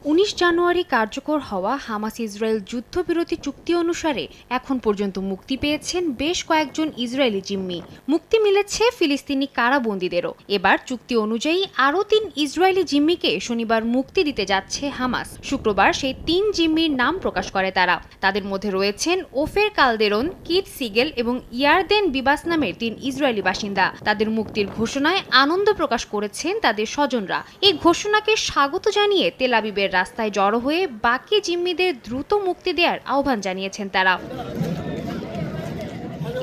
19 জানুয়ারি কার্যকর হওয়া Hamas Israel যুদ্ধবিরতি চুক্তি অনুসারে এখন পর্যন্ত মুক্তি পেয়েছেন বেশ কয়েকজন ইসরায়েলি জিম্মি। মুক্তি মিলেছে ফিলিস্তিনি কারাবন্দীদেরও। এবার চুক্তি অনুযায়ী আরও 3 ইসরায়েলি জিম্মিকে শনিবার মুক্তি দিতে যাচ্ছে হামাস। শুক্রবার সেই 3 জিম্মির নাম প্রকাশ করে তারা। তাদের মধ্যে রয়েছেন ওফের কালদেরন, কিথ সিগেল এবং ইয়ারদেন বিবাস নামের 3 ইসরায়েলি বাসিন্দা। তাদের মুক্তির ঘোষণায় আনন্দ প্রকাশ করেছেন তাদের স্বজনরা। এই ঘোষণাকে স্বাগত জানিয়ে তেল আবিবের রাস্তায় জড়ো হয়ে বাকি জিম্মিদের দ্রুত মুক্তি দেওয়ার আহ্বান জানিয়েছেন তারা।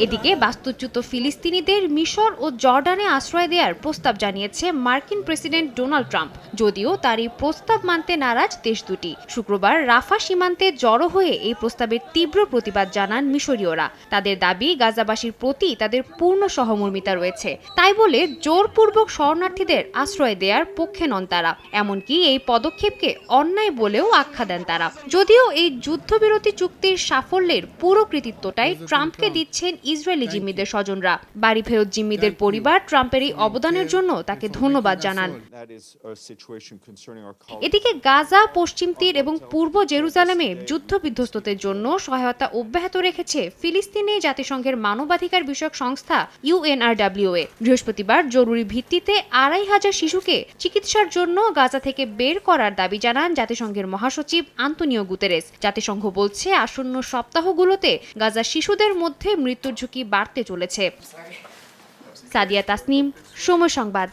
এদিকে বাস্তুচ্যুত ফিলিস্তিনিদের মিশর ও জর্ডানে আশ্রয় দেওয়ার প্রস্তাব জানিয়েছে মার্কিন প্রেসিডেন্ট ডোনাল্ড ট্রাম্প, যদিও তার এই প্রস্তাব মানতে নারাজ দেশ দুটি। শুক্রবার রাফা সীমান্তে জড়ো হয়ে এই প্রস্তাবের তীব্র প্রতিবাদ জানান মিশরীয়রা। তাদের দাবি, গাজাবাসীর প্রতি তাদের পূর্ণ সহমর্মিতা রয়েছে, তাই বলে জোরপূর্বক শরণার্থীদের আশ্রয় দেওয়ার পক্ষে নন তারা। এমনকি এই পদক্ষেপকে অন্যায় বলেও আখ্যা দেন তারা। যদিও এই যুদ্ধবিরতি চুক্তির সাফল্যের পুরো কৃতিত্বটাই ট্রাম্পকে দিচ্ছেন ইসরায়েলি জিম্মিদের স্বজনরা। বাড়ি ফেরত জিম্মিদের পরিবার ট্রাম্পের এই অবদানের জন্য তাকে ধন্যবাদ জানান। এদিকে গাজা, পশ্চিম তীর এবং পূর্ব জেরুজালেমে যুদ্ধবিধ্বস্তদের জন্য সহায়তা অব্যাহত রেখেছে ফিলিস্তিনে জাতিসংঘের মানবাধিকার বিষয়ক সংস্থা UNRWA। বৃহস্পতিবার জরুরি ভিত্তিতে 2,500 শিশুকে চিকিৎসার জন্য গাজা থেকে বের করার দাবি জানান জাতিসংঘের মহাসচিব আন্তোনিও গুতেরেস। জাতিসংঘ বলছে, আসন্ন সপ্তাহগুলোতে গাজা শিশুদের মধ্যে মৃত্যুর ঝুঁকি বাড়তে চলেছে। সাদিয়া তাসনিম, সময় সংবাদ।